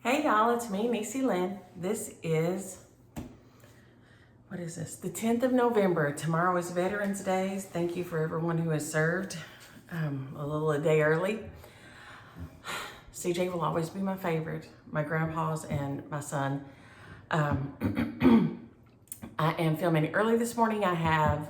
Hey y'all, it's me, Niecy Lynn. This is, what is this? The 10th of November. Tomorrow is Veterans Day. Thank you for everyone who has served a day early. CJ will always be my favorite, my grandpa's and my son. I am filming early this morning. I have,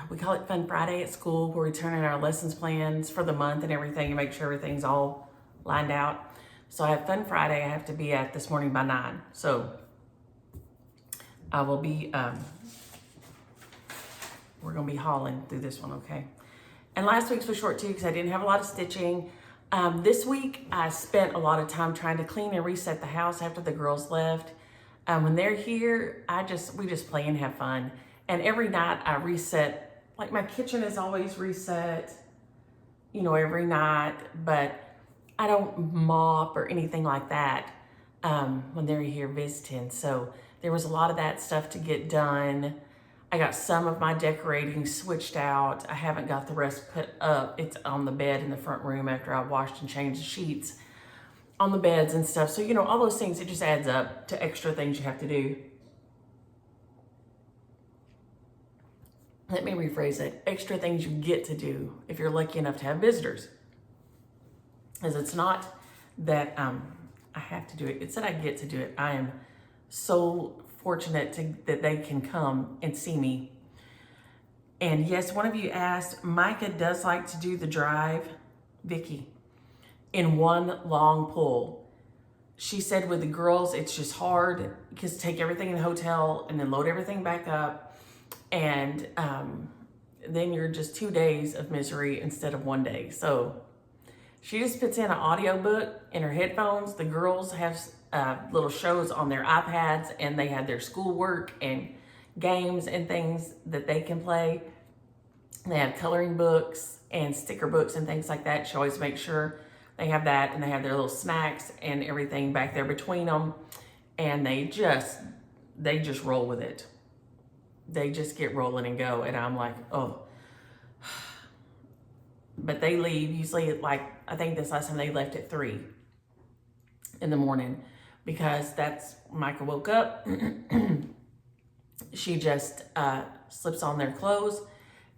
we call it Fun Friday at school, where we turn in our lessons plans for the month and everything and make sure everything's all lined out. So I have Fun Friday I have to be at this morning by 9. So I will be, we're gonna be hauling through this one, okay? And last week's was short too because I didn't have a lot of stitching. This week I spent a lot of time trying to clean and reset the house after the girls left. When they're here, we just play and have fun. And every night I reset, like my kitchen is always reset, every night, but I don't mop or anything like that when they're here visiting. So there was a lot of that stuff to get done. I got some of my decorating switched out. I haven't got the rest put up. It's on the bed in the front room after I washed and changed the sheets on the beds and stuff. So, all those things, it just adds up to extra things you have to do. Let me rephrase it. Extra things you get to do if you're lucky enough to have visitors. As it's not that I have to do it, it's that I get to do it. I am so fortunate that they can come and see me. And yes, one of you asked, Micah does like to do the drive, Vicky, in one long pull. She said with the girls, it's just hard because take everything in the hotel and then load everything back up. And then you're just 2 days of misery instead of 1 day. So she just puts in an audiobook in her headphones. The girls have little shows on their iPads, and they have their schoolwork and games and things that they can play. They have coloring books and sticker books and things like that. She always makes sure they have that, and they have their little snacks and everything back there between them. And they just roll with it. They just get rolling and go. And I'm like, oh. But they leave usually, I think this last time they left at 3 in the morning, because that's Micah woke up. She just slips on their clothes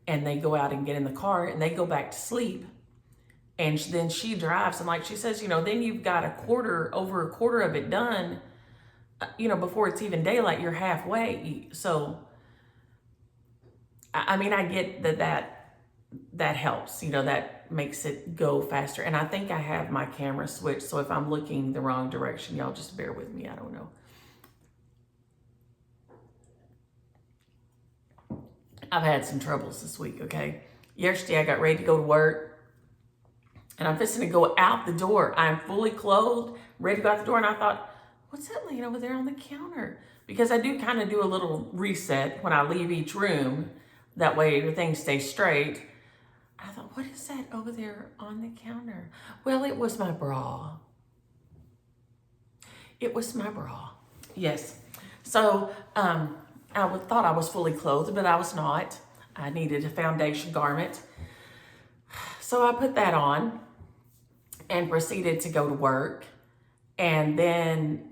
and they go out and get in the car and they go back to sleep. And then she drives, and like she says, then you've got over a quarter of it done, before it's even daylight, you're halfway. So, I mean, I get that helps, that makes it go faster. And I think I have my camera switched, so if I'm looking the wrong direction, y'all just bear with me. I don't know. I've had some troubles this week, okay? Yesterday I got ready to go to work, and I'm fixing to go out the door. I'm fully clothed, ready to go out the door, and I thought, what's that laying over there on the counter? Because I do kind of do a little reset when I leave each room. That way everything stays straight. I thought, what is that over there on the counter? Well, it was my bra. It was my bra. Yes. So I thought I was fully clothed, but I was not. I needed a foundation garment. So I put that on and proceeded to go to work, and then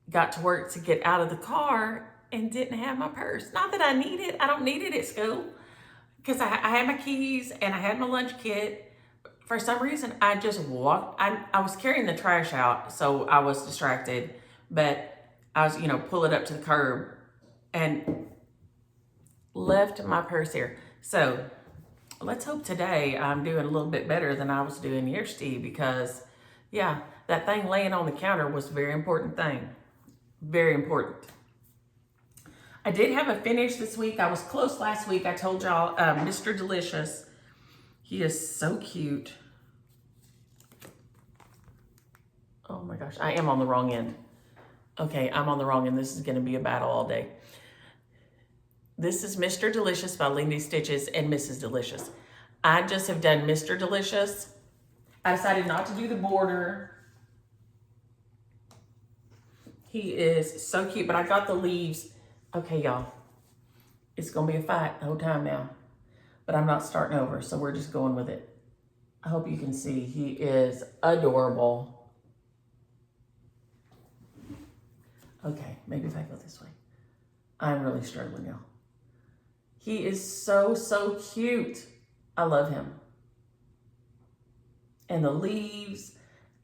got to work to get out of the car and didn't have my purse. Not that I need it. I don't need it at school, because I had my keys and I had my lunch kit. For some reason, I just walked. I was carrying the trash out, so I was distracted. But I was, pull it up to the curb and left my purse here. So let's hope today I'm doing a little bit better than I was doing yesterday, because, yeah, that thing laying on the counter was a very important thing. Very important. I did have a finish this week. I was close last week. I told y'all, Mr. Delicious, he is so cute. Oh my gosh, I am on the wrong end. Okay, I'm on the wrong end. This is gonna be a battle all day. This is Mr. Delicious by Lindy Stitches and Mrs. Delicious. I just have done Mr. Delicious. I decided not to do the border. He is so cute, but I got the leaves. Okay, y'all, it's gonna be a fight the whole time now, but I'm not starting over, so we're just going with it. I hope you can see he is adorable. Okay, maybe if I go this way. I'm really struggling, y'all. He is so, so cute. I love him. And the leaves,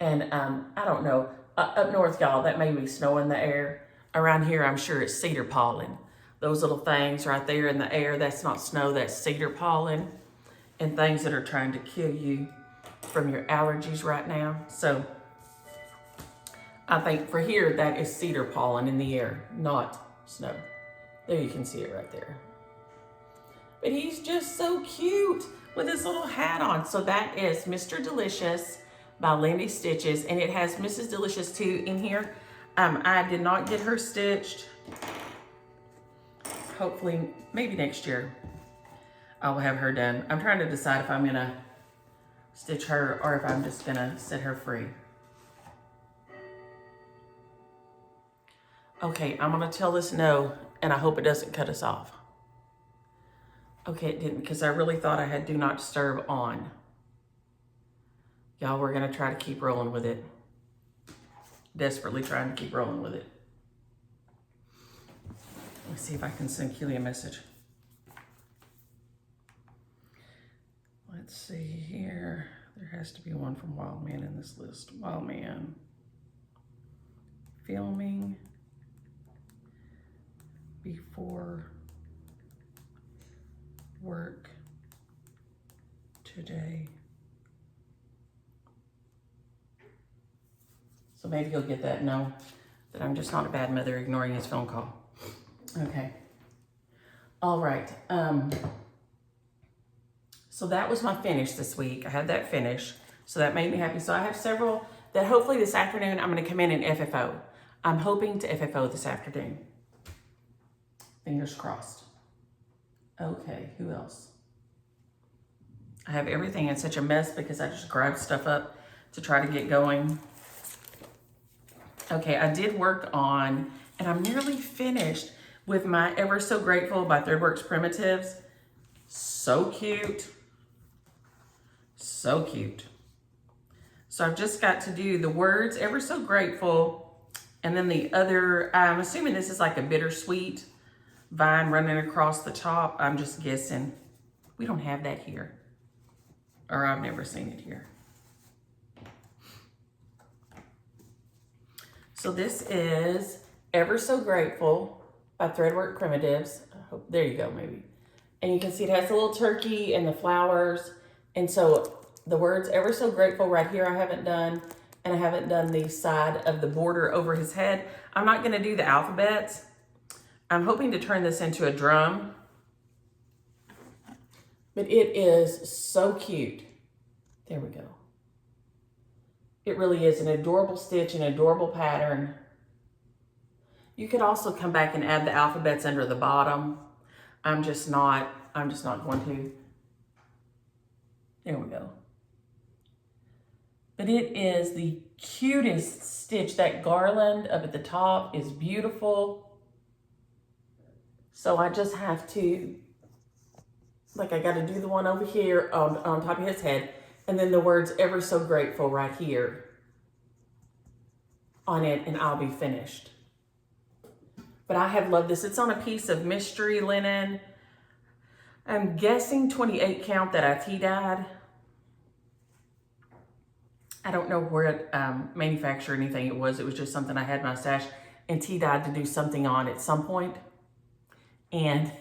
and I don't know, up north, y'all, that may be snow in the air. Around here, I'm sure it's cedar pollen. Those little things right there in the air, that's not snow, that's cedar pollen. And things that are trying to kill you from your allergies right now. So I think for here, that is cedar pollen in the air, not snow. There, you can see it right there. But he's just so cute with his little hat on. So that is Mr. Delicious by Lindy Stitches, and it has Mrs. Delicious too in here. I did not get her stitched. Hopefully, maybe next year, I'll have her done. I'm trying to decide if I'm gonna stitch her or if I'm just gonna set her free. Okay, I'm gonna tell this no, and I hope it doesn't cut us off. Okay, it didn't, because I really thought I had Do Not Disturb on. Y'all, we're gonna try to keep rolling with it. Desperately trying to keep rolling with it. Let's see if I can send Keely a message. Let's see here. There has to be one from Wild Man in this list. Wild Man. Filming before work today. So maybe he'll get that no, that I'm just not a bad mother ignoring his phone call. Okay. All right. So that was my finish this week. I had that finish. So that made me happy. So I have several that hopefully this afternoon I'm going to come in and FFO. I'm hoping to FFO this afternoon. Fingers crossed. Okay, who else? I have everything in such a mess because I just grabbed stuff up to try to get going. Okay, I did work on, and I'm nearly finished with my Ever So Grateful by ThreadWorks Primitives. So cute. So cute. So I've just got to do the words, Ever So Grateful, and then the other, I'm assuming this is like a bittersweet vine running across the top. I'm just guessing. We don't have that here. Or I've never seen it here. So this is Ever So Grateful by ThreadWorks Primitives. I hope, there you go, maybe. And you can see it has a little turkey and the flowers. And so the words Ever So Grateful right here I haven't done. And I haven't done the side of the border over his head. I'm not going to do the alphabets. I'm hoping to turn this into a drum. But it is so cute. There we go. It really is an adorable stitch, an adorable pattern. You could also come back and add the alphabets under the bottom. I'm just not going to. There we go. But it is the cutest stitch. That garland up at the top is beautiful. So I just have to, like, I got to do the one over here on top of his head. And then the words Ever So Grateful right here on it, and I'll be finished. But I have loved this. It's on a piece of mystery linen. I'm guessing 28 count that I tea-dyed. I don't know where it manufactured or anything it was. It was just something I had in my stash and tea-dyed to do something on at some point. And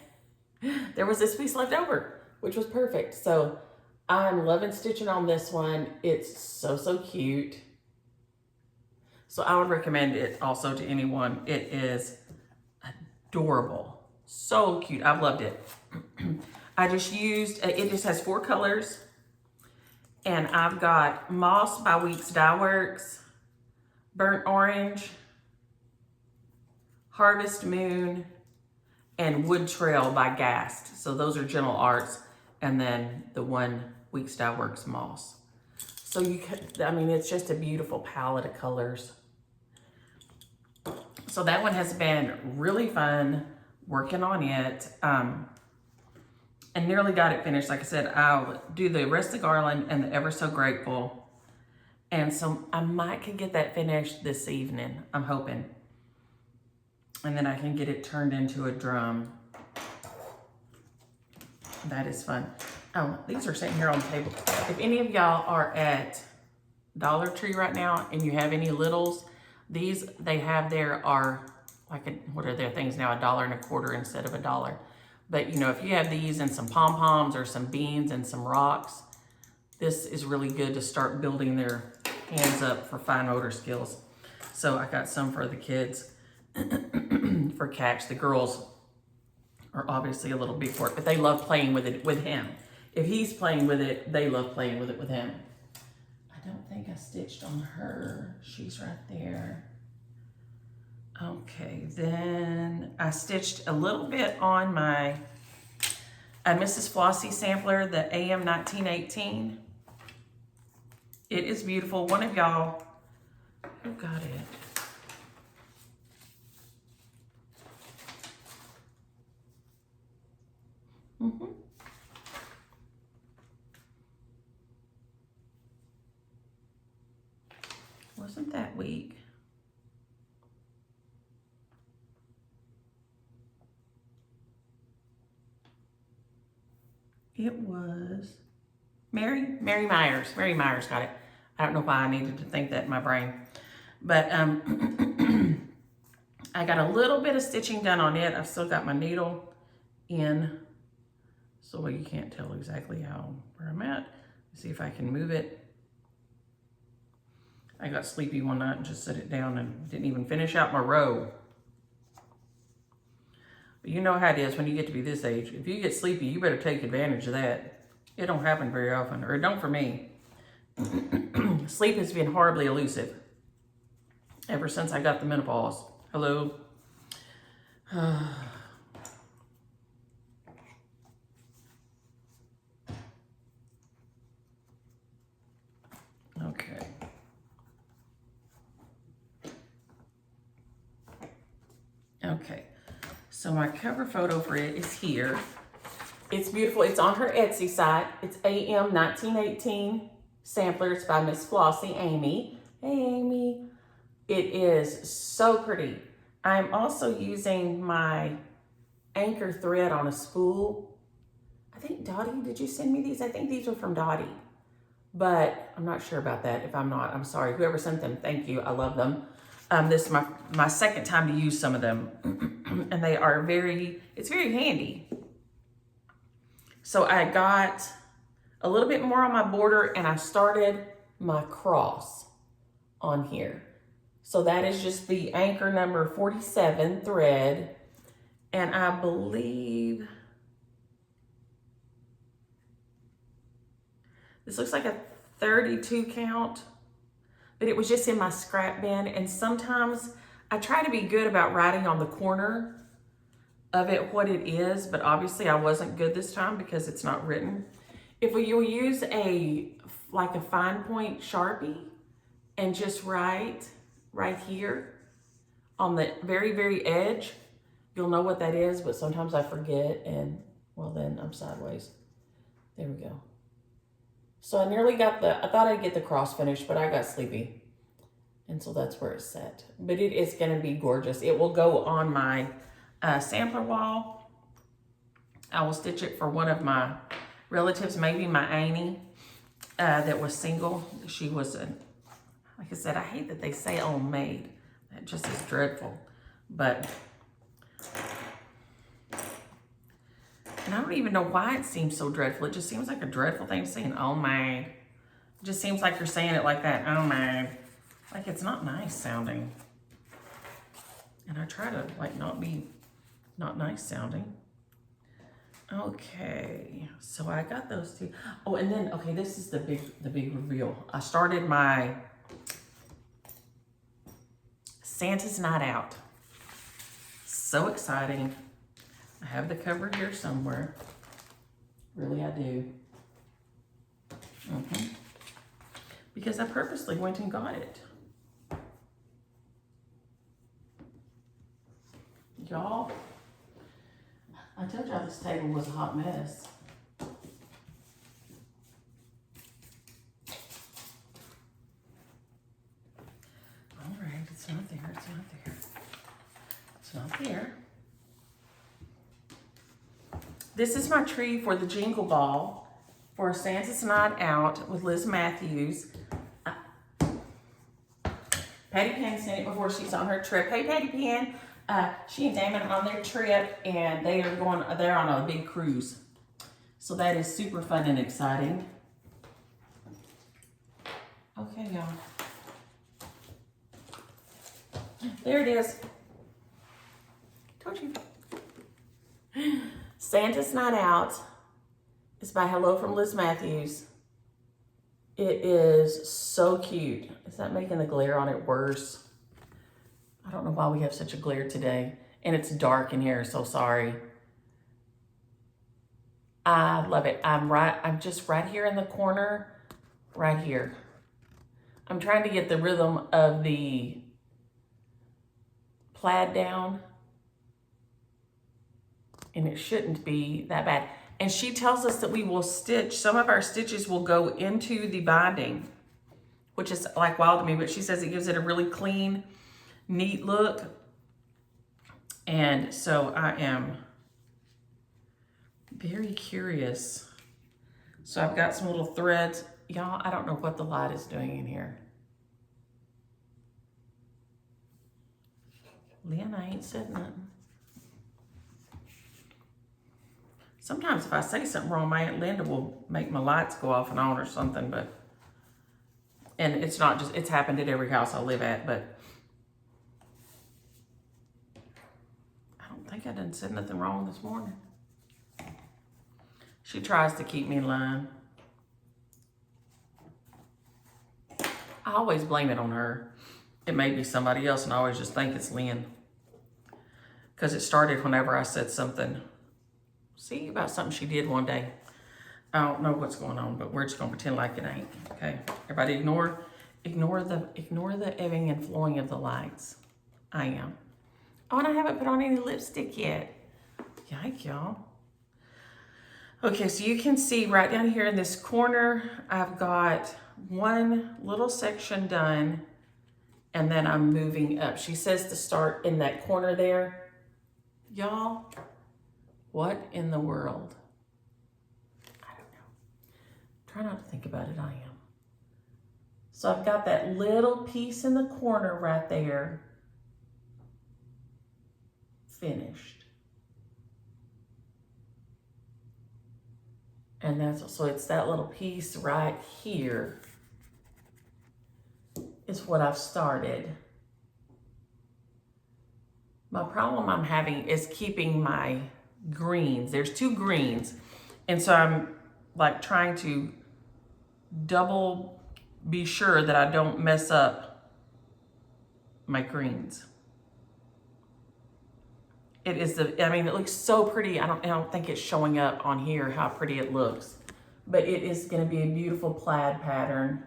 there was this piece left over, which was perfect. So I'm loving stitching on this one. It's so, so cute. So I would recommend it also to anyone. It is adorable. So cute. I've loved it. I just used, it just has 4 colors. And I've got Moss by Weeks Dye Works, Burnt Orange, Harvest Moon, and Wood Trail by Gast. So those are Gentle Arts. And then the one Weeks Dye Works Moss. So you could, I mean, it's just a beautiful palette of colors. So that one has been really fun working on it. And nearly got it finished. Like I said, I'll do the rest of the garland and the Ever So Grateful. And so I might could get that finished this evening. I'm hoping. and then I can get it turned into a drum. That is fun. Oh, these are sitting here on the table. If any of y'all are at Dollar Tree right now and you have any littles, these they have there are like what are their things now, $1.25 instead of $1. But you know, if you have these and some pom-poms or some beans and some rocks, this is really good to start building their hands up for fine motor skills. So I got some for the kids for catch. The girls are obviously a little big for it, but they love playing with it with him. If he's playing with it, they love playing with it with him. I don't think I stitched on her. She's right there. Okay, then I stitched a little bit on my Mrs. Flossy sampler, the AM 1918. It is beautiful. One of y'all, who got it? Wasn't that week? It was Mary Myers. Mary Myers got it. I don't know why I needed to think that in my brain. But I got a little bit of stitching done on it. I've still got my needle in, so you can't tell exactly where I'm at. Let's see if I can move it. I got sleepy one night and just set it down and didn't even finish out my row. But you know how it is when you get to be this age. If you get sleepy, you better take advantage of that. It don't happen very often, or it don't for me. Sleep has been horribly elusive ever since I got the menopause. Hello. Okay. Okay. So my cover photo for it is here. It's beautiful. It's on her Etsy site. It's AM 1918 sampler. It's by Miss Flossy, Amy. Hey, Amy. It is so pretty. I'm also using my anchor thread on a spool. I think Dottie, did you send me these? I think these were from Dottie, but I'm not sure about that. If I'm not, I'm sorry. Whoever sent them, thank you. I love them. This is my second time to use some of them, and they are it's very handy. So I got a little bit more on my border, and I started my cross on here. So that is just the anchor number 47 thread, and I believe this looks like a 32 count. But it was just in my scrap bin, and sometimes I try to be good about writing on the corner of it what it is, but obviously I wasn't good this time because it's not written. If you use like a fine point Sharpie and just write right here on the very, very edge, you'll know what that is, but sometimes I forget, and well, then I'm sideways. There we go. So I nearly got I thought I'd get the cross finished, but I got sleepy. And so that's where it's set. But it is gonna be gorgeous. It will go on my sampler wall. I will stitch it for one of my relatives, maybe my Annie, that was single. She was, like I said, I hate that they say old maid. That just is dreadful. But, and I don't even know why it seems so dreadful. It just seems like a dreadful thing to say, an old maid. It just seems like you're saying it like that, oh maid. Like it's not nice sounding. And I try to like not be not nice sounding. Okay, so I got those two. Oh, and then, okay, this is the big reveal. I started my Santa's Night Out. So exciting. I have the cover here somewhere. Really, I do. Because I purposely went and got it. Y'all, I told y'all this table was a hot mess. All right, it's not there, it's not there. It's not there. This is my tree for the Jingle Ball for Santa's Night Out with Liz Matthews. Patty Pan sent it before she's on her trip. Hey, Patty Pan. She and Damon are on their trip, and they're on a big cruise. So that is super fun and exciting. Okay, y'all. There it is. Told you. Santa's Night Out is by Hello from Liz Matthews. It is so cute. Is that making the glare on it worse? I don't know why we have such a glare today. And it's dark in here, so sorry. I love it. I'm just right here in the corner, right here. I'm trying to get the rhythm of the plaid down. And it shouldn't be that bad. And she tells us that we will stitch, some of our stitches will go into the binding, which is like wild to me, but she says it gives it a really clean, neat look. And so I am very curious. So I've got some little threads. Y'all, I don't know what the light is doing in here. Lynn, I ain't said nothing. Sometimes if I say something wrong, my Aunt Linda will make my lights go off and on or something, and it's not just, it's happened at every house I live at, but I don't think I done said nothing wrong this morning. She tries to keep me in line. I always blame it on her. It may be somebody else, and I always just think it's Lynn. Because it started whenever I said something, see, about something she did one day. I don't know what's going on, but we're just gonna pretend like it ain't. Okay, everybody ignore the ebbing and flowing of the lights. I am. Oh, and I haven't put on any lipstick yet. Yike, y'all. Okay, so you can see right down here in this corner, I've got one little section done, and then I'm moving up. She says to start in that corner there. Y'all, what in the world? I don't know. Try not to think about it, I am. So I've got that little piece in the corner right there finished. And that's, so it's that little piece right here is what I've started. My problem I'm having is keeping my greens. There's two greens. And so I'm like trying to double be sure that I don't mess up my greens. It is I mean, it looks so pretty. I don't think it's showing up on here how pretty it looks, but it is going to be a beautiful plaid pattern.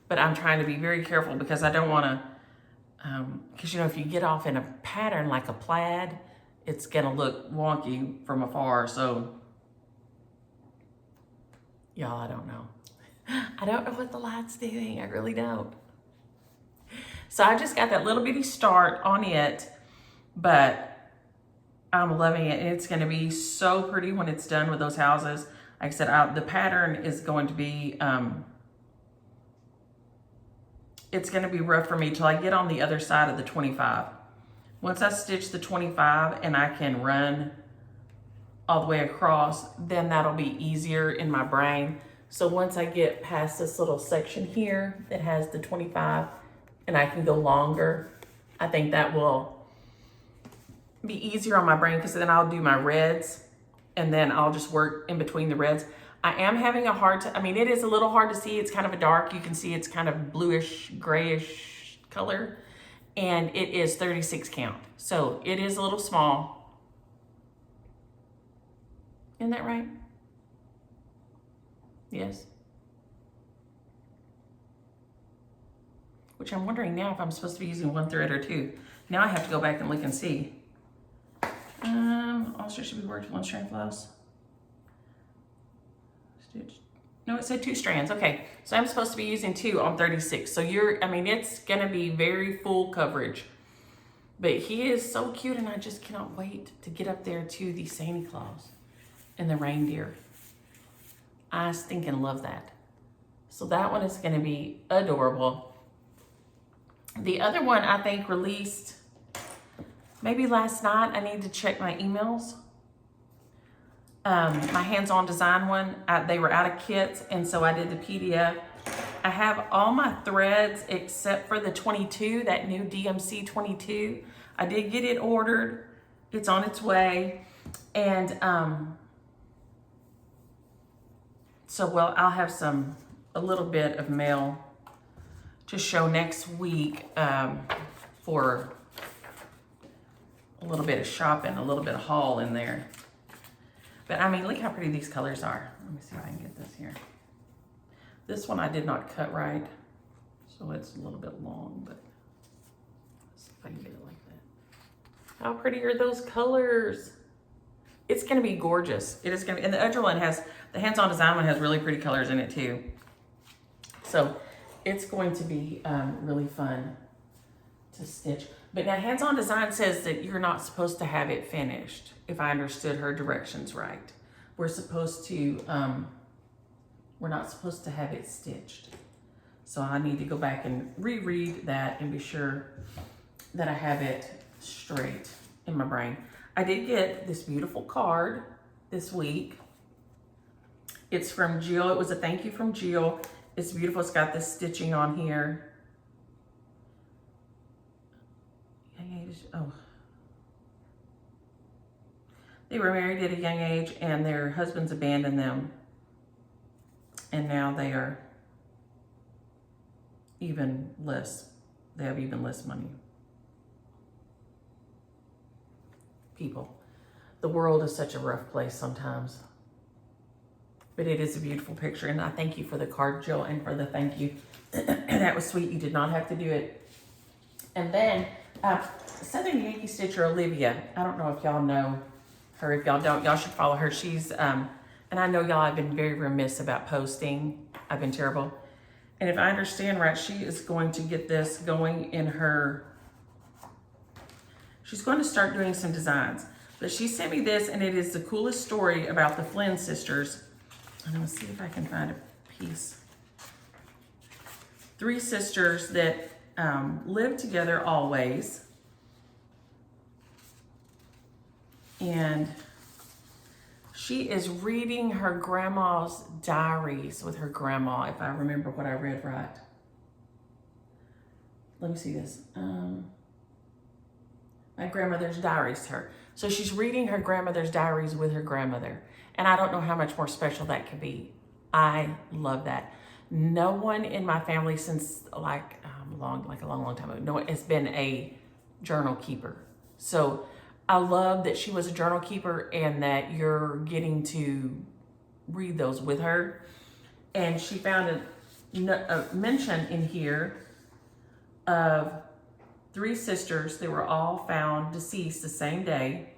But I'm trying to be very careful because I don't want to, because you know, if you get off in a pattern like a plaid, it's going to look wonky from afar. So y'all, I don't know. I don't know what the light's doing. I really don't. So I just got that little bitty start on it, but I'm loving it. And it's going to be so pretty when it's done with those houses. Like I said, the pattern is going to be, it's going to be rough for me till I get on the other side of the 25. Once I stitch the 25 and I can run all the way across, then that'll be easier in my brain. So once I get past this little section here that has the 25 and I can go longer, I think that will be easier on my brain, because then I'll do my reds and then I'll just work in between the reds. I am having a hard time. I mean, it is a little hard to see. It's kind of a dark. You can see it's kind of bluish, grayish color. And it is 36 count. So it is a little small. Isn't that right? Yes. Which I'm wondering now if I'm supposed to be using one thread or two. Now I have to go back and look and see. Also should be worked one strand floss. Stitch No, it said 2 strands. Okay, so I'm supposed to be using 2 on 36. So I mean, it's gonna be very full coverage. But he is so cute, and I just cannot wait to get up there to the Santa Claus and the reindeer. I stinking love that. So that one is gonna be adorable. The other one I think released maybe last night. I need to check my emails. My hands-on design one, they were out of kits, and so I did the PDF. I have all my threads except for the 22, that new DMC 22. I did get it ordered. It's on its way. And so, well, I'll have a little bit of mail to show next week for a little bit of shopping, a little bit of haul in there. But I mean, look how pretty these colors are. Let me see if I can get this here. This one I did not cut right, so it's a little bit long, but let's see if I can get it like that. How pretty are those colors? It's gonna be gorgeous. It is gonna be, and the other one has, the hands-on design one has really pretty colors in it too. So it's going to be really fun to stitch. But now hands-on design says that you're not supposed to have it finished, if I understood her directions right. We're not supposed to have it stitched. So I need to go back and reread that and be sure that I have it straight in my brain. I did get this beautiful card this week. It's from Jill. It was a thank you from Jill. It's beautiful. It's got this stitching on here. Oh. They were married at a young age and their husbands abandoned them. And now they are even less, they have even less money. People, the world is such a rough place sometimes. But it is a beautiful picture, and I thank you for the card, Jill, and for the thank you. That was sweet. You did not have to do it. And then Southern Yankee Stitcher Olivia. I don't know if y'all know her. If y'all don't, y'all should follow her. She's and I know y'all have been very remiss about posting. I've been terrible. And if I understand right, she is going to get this going in her. She's going to start doing some designs. But she sent me this, and it is the coolest story about the Flynn sisters. I'm gonna see if I can find a piece. 3 sisters that live together always. And she is reading her grandma's diaries with her grandma, if I remember what I read right. Let me see this. My grandmother's diaries to her. So she's reading her grandmother's diaries with her grandmother. And I don't know how much more special that could be. I love that. No one in my family since like a long time ago, no one has been a journal keeper. So I love that she was a journal keeper and that you're getting to read those with her. And she found a mention in here of 3 sisters. They were all found deceased the same day.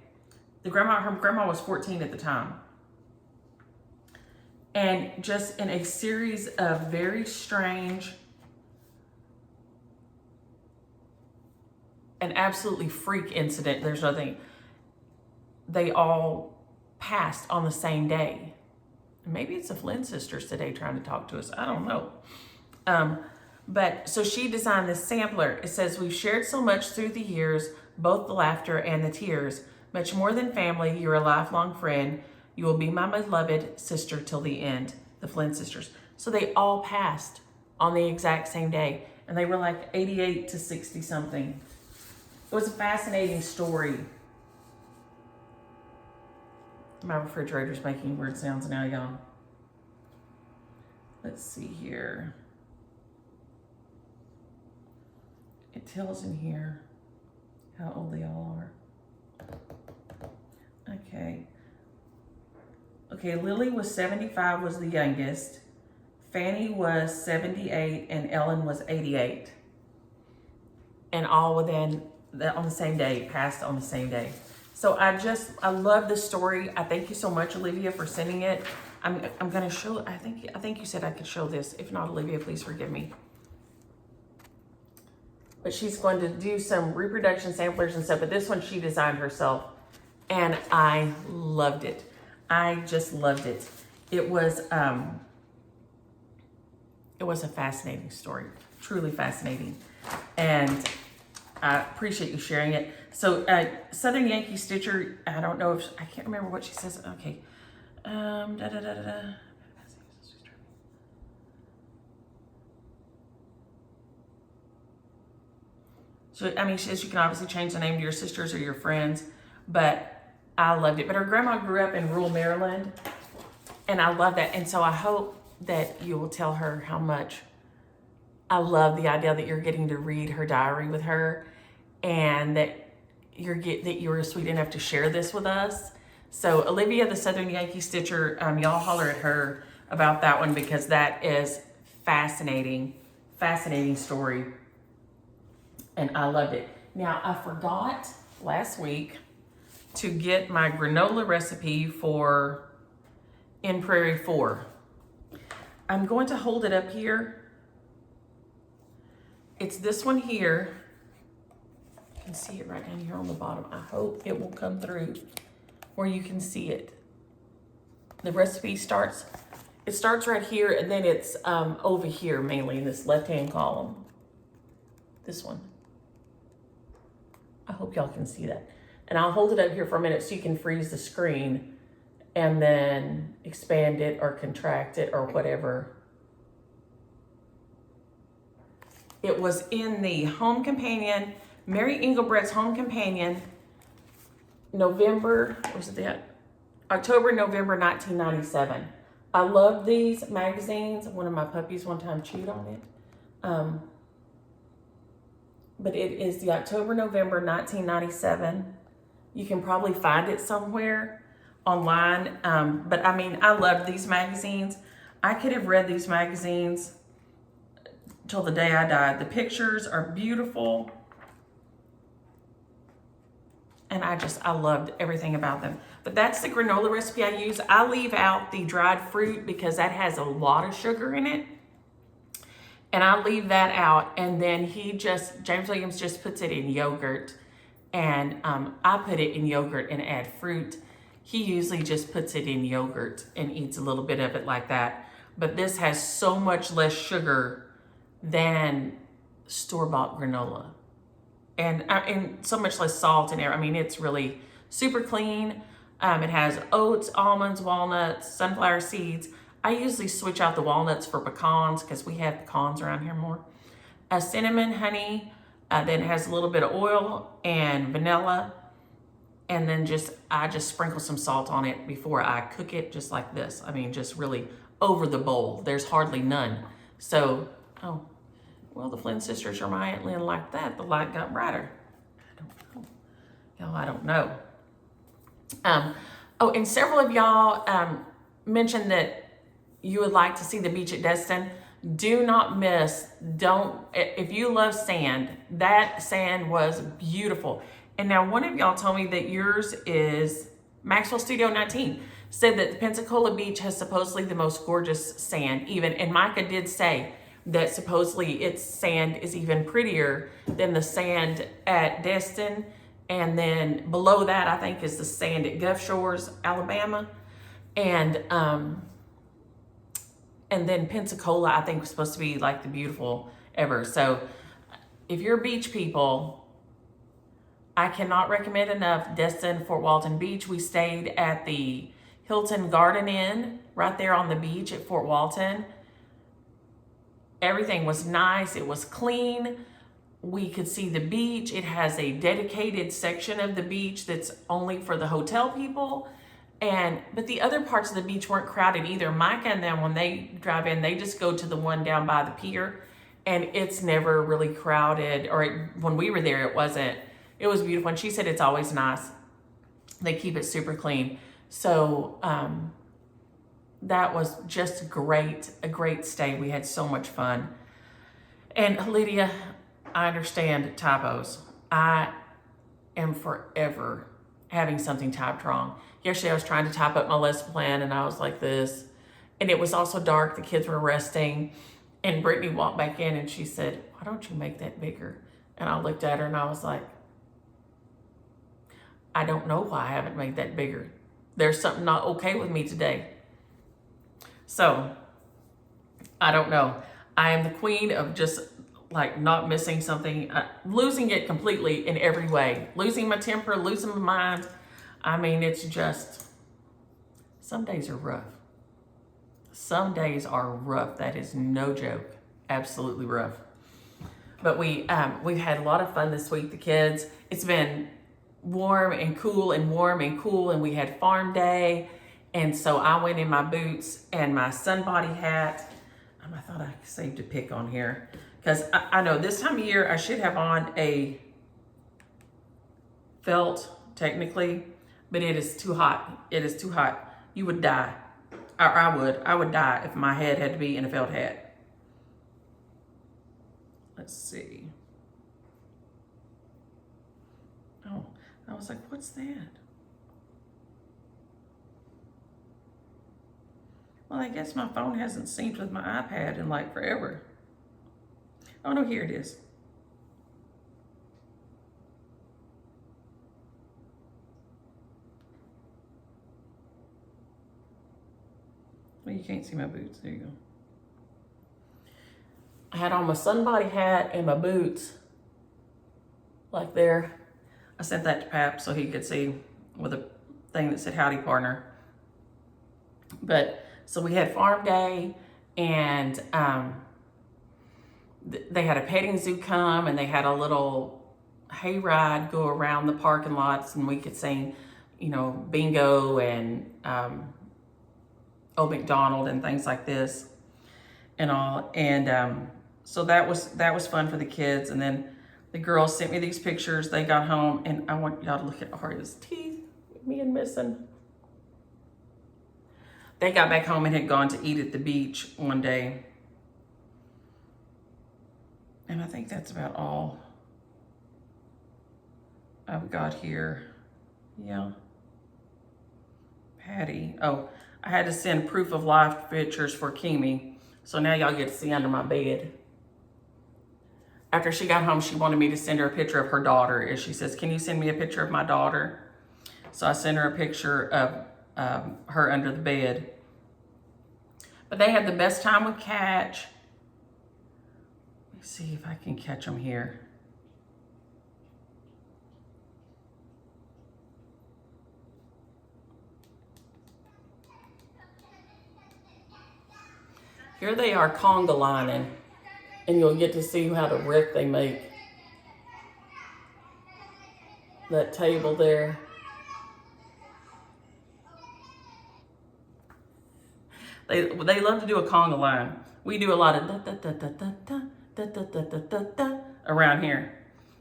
Her grandma was 14 at the time. And just in a series of very strange and absolutely freak incident, there's nothing, they all passed on the same day. Maybe it's the Flynn sisters today trying to talk to us. I don't know. But so she designed this sampler. It says, we've shared so much through the years, both the laughter and the tears. Much more than family, you're a lifelong friend. You will be my beloved sister till the end, the Flynn sisters. So they all passed on the exact same day. And they were like 88 to 60 something. It was a fascinating story. My refrigerator's making weird sounds now, y'all. Let's see here. It tells in here how old they all are. Okay, Lily was 75, was the youngest. Fanny was 78, and Ellen was 88. And all within, on the same day, passed on the same day. So I love this story. I thank you so much, Olivia, for sending it. I'm gonna show, I think you said I could show this. If not, Olivia, please forgive me. But she's going to do some reproduction samplers and stuff, but this one she designed herself. And I loved it. I just loved it. It was a fascinating story, truly fascinating. And I appreciate you sharing it. So Southern Yankee Stitcher, I don't know if, I can't remember what she says. Okay. So, I mean, she says you can obviously change the name to your sisters or your friends, but I loved it. But her grandma grew up in rural Maryland, and I love that. And so I hope that you will tell her how much I love the idea that you're getting to read her diary with her, and that you were sweet enough to share this with us. So Olivia, the Southern Yankee Stitcher, y'all holler at her about that one, because that is fascinating story. And I loved it. Now, I forgot last week to get my granola recipe for In Prairie 4. I'm going to hold it up here. It's this one here. You can see it right down here on the bottom. I hope it will come through where you can see it. The recipe starts right here, and then it's over here, mainly in this left-hand column. This one. I hope y'all can see that. And I'll hold it up here for a minute so you can freeze the screen and then expand it or contract it or whatever. It was in the Home Companion, Mary Engelbrecht's Home Companion, October, November 1997. I love these magazines. One of my puppies one time chewed on it. But it is the October, November 1997. You can probably find it somewhere online. But I mean, I love these magazines. I could have read these magazines till the day I died. The pictures are beautiful. And I loved everything about them. But that's the granola recipe I use. I leave out the dried fruit because that has a lot of sugar in it. And I leave that out, and then James Williams just puts it in yogurt, and I put it in yogurt and add fruit. He usually just puts it in yogurt and eats a little bit of it like that. But this has so much less sugar than store-bought granola, and so much less salt in there. I mean, it's really super clean. It has oats, almonds, walnuts, sunflower seeds. I usually switch out the walnuts for pecans because we have pecans around here more. Cinnamon, honey, then it has a little bit of oil and vanilla. And then I just sprinkle some salt on it before I cook it, just like this. I mean, just really over the bowl. There's hardly none. So, oh, well, the Flynn sisters or my Aunt Lynn like that. The light got brighter. I don't know. Y'all, I don't know. Oh, and several of y'all mentioned that you would like to see the beach at Destin. Do not miss, if you love sand, that sand was beautiful. And now one of y'all told me that yours is Maxwell Studio 19, said that the Pensacola Beach has supposedly the most gorgeous sand even. And Micah did say that supposedly its sand is even prettier than the sand at Destin. And then below that, I think, is the sand at Gulf Shores, Alabama. And then Pensacola, I think, was supposed to be like the beautiful ever. So if you're beach people, I cannot recommend enough Destin, Fort Walton Beach. We stayed at the Hilton Garden Inn right there on the beach at Fort Walton. Everything was nice. It was clean. We could see the beach. It has a dedicated section of the beach that's only for the hotel people. But the other parts of the beach weren't crowded either. Micah and them, when they drive in, they just go to the one down by the pier, and it's never really crowded. When we were there, it wasn't. It was beautiful, and she said it's always nice. They keep it super clean. So that was just a great stay. We had so much fun. And Lydia, I understand typos. I am forever having something typed wrong. Yesterday I was trying to type up my lesson plan and I was like this. And it was also dark. The kids were resting. And Brittany walked back in and she said, why don't you make that bigger? And I looked at her and I was like, I don't know why I haven't made that bigger. There's something not okay with me today. So, I don't know. I am the queen of just like not missing something, losing it completely in every way. Losing my temper, losing my mind. I mean, it's just, some days are rough. Some days are rough. That is no joke. Absolutely rough. But we've had a lot of fun this week, the kids. It's been warm and cool and warm and cool, and we had farm day. And so I went in my boots and my sun body hat. I thought I saved a pic on here because I know this time of year I should have on a felt technically, but it is too hot. It is too hot. You would die. I would die if my head had to be in a felt hat. Let's see. Oh, I was like, what's that? Well, I guess my phone hasn't synced with my iPad in like forever. Oh no, here it is. Well, you can't see my boots. There you go. I had on my sun body hat and my boots, like there. I sent that to Pap so he could see with a thing that said "Howdy, partner." But so we had farm day, and they had a petting zoo come, and they had a little hayride go around the parking lots, and we could sing, you know, bingo and Old McDonald and things like this and all. And so that was fun for the kids. And then the girls sent me these pictures. They got home, and I want y'all to look at Aria's teeth, me and missing. They got back home and had gone to eat at the beach one day. And I think that's about all I've got here. Yeah. Patty. Oh, I had to send proof of life pictures for Kimi. So now y'all get to see under my bed. After she got home, she wanted me to send her a picture of her daughter. And she says, can you send me a picture of my daughter? So I sent her a picture of her under the bed. But they had the best time with Catch. Let me see if I can catch them here. Here they are conga lining, and you'll get to see how the wreck they make. That table there. They love to do a conga line. We do a lot of da da da da da da da da da da da around here.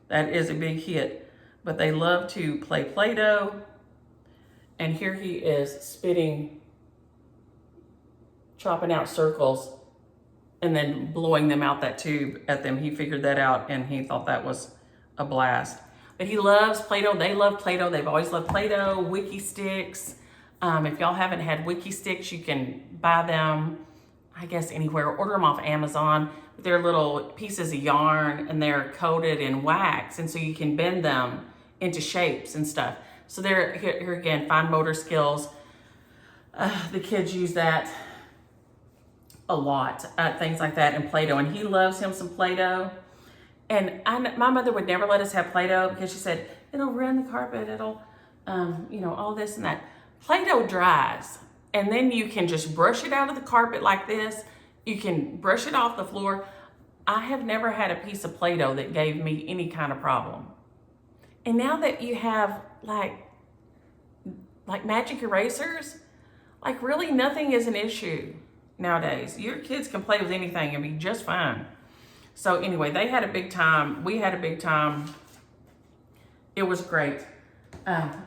That is a big hit. But they love to play Play-Doh. And here he is spitting, chopping out circles, and then blowing them out that tube at them. He figured that out, and he thought that was a blast. But he loves Play-Doh. They love Play-Doh. They've always loved Play-Doh, Wiki Sticks. If y'all haven't had Wiki Sticks, you can buy them, I guess, anywhere. Order them off Amazon. They're little pieces of yarn, and they're coated in wax, and so you can bend them into shapes and stuff. So they're, here again, fine motor skills. The kids use that a lot, things like that, and Play-Doh. And he loves him some Play-Doh. And my mother would never let us have Play-Doh because she said, it'll ruin the carpet, it'll, you know, all this and that. Play-Doh dries, and then you can just brush it out of the carpet like this. You can brush it off the floor. I have never had a piece of Play-Doh that gave me any kind of problem. And now that you have like magic erasers, like really nothing is an issue nowadays. Your kids can play with anything and be just fine. So anyway, they had a big time. We had a big time. It was great.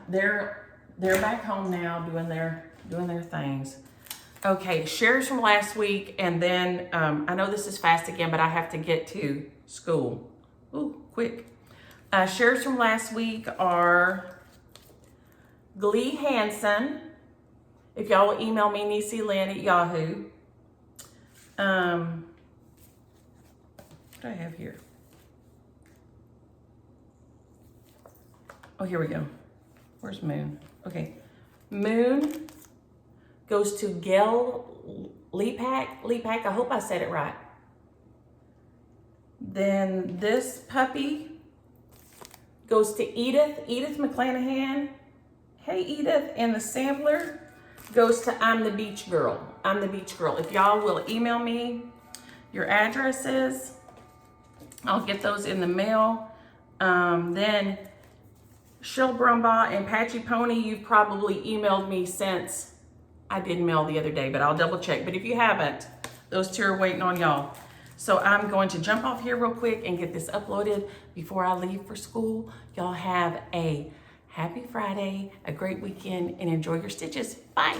They're back home now doing their things. Okay, shares from last week, and then I know this is fast again, but I have to get to school. Ooh, quick. Shares from last week are Glee Hansen If y'all will email me, NieceLynn@Yahoo. What do I have here? Oh, here we go. Where's Moon? Okay. Moon goes to Gail Lepak. I hope I said it right. Then this puppy goes to Edith McClanahan. Hey, Edith. And the sampler goes to I'm the Beach Girl. If y'all will email me your addresses, I'll get those in the mail. Then Shill Brumbaugh and Patchy Pony, you've probably emailed me since I did mail the other day, but I'll double check. But if you haven't, those two are waiting on y'all. So I'm going to jump off here real quick and get this uploaded before I leave for school. Y'all have a happy Friday, a great weekend, and enjoy your stitches. Bye.